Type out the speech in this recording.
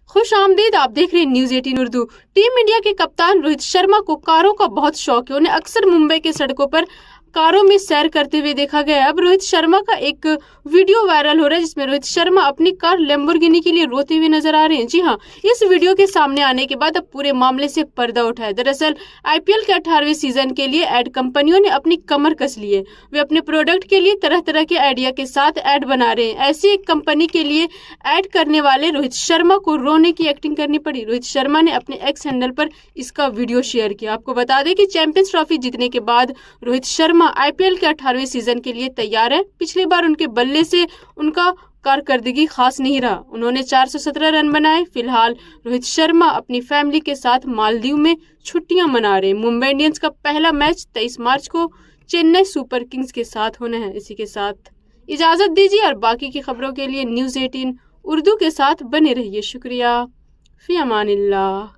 खुश आमदीद, आप देख रहे हैं न्यूज 18 उर्दू। टीम इंडिया के कप्तान रोहित शर्मा को कारों का बहुत शौक है। उन्हें अक्सर मुंबई के सड़कों पर कारों में सैर करते हुए देखा गया। अब रोहित शर्मा का एक वीडियो वायरल हो रहा है जिसमें रोहित शर्मा अपनी कार लैम्बोर्गिनी के लिए रोते हुए नजर आ रहे हैं। जी हाँ, इस वीडियो के सामने आने के बाद अब पूरे मामले से पर्दा उठा है। दरअसल आईपीएल के 18वें सीजन के लिए एड कंपनियों ने अपनी कमर कस ली है। वे अपने प्रोडक्ट के लिए तरह तरह के आइडिया के साथ एड बना रहे हैं। ऐसी एक कंपनी के लिए एड करने वाले रोहित शर्मा को रोने की एक्टिंग करनी पड़ी। रोहित शर्मा ने अपने एक्स हैंडल पर इसका वीडियो शेयर किया। आपको बता दें कि चैंपियंस ट्रॉफी जीतने के बाद रोहित शर्मा आईपीएल के 18वें सीजन के लिए तैयार है। पिछली बार उनके बल्ले से उनका कारकर्दगी खास नहीं रहा। उन्होंने 417 रन बनाए। फिलहाल रोहित शर्मा अपनी फैमिली के साथ मालदीव में छुट्टियां मना रहे हैं। मुंबई इंडियंस का पहला मैच 23 मार्च को चेन्नई सुपर किंग्स के साथ होना है। इसी के साथ इजाजत दीजिए और बाकी की खबरों के लिए न्यूज 18 उर्दू के साथ बने रहिए। शुक्रिया। फी अमानिल्लाह।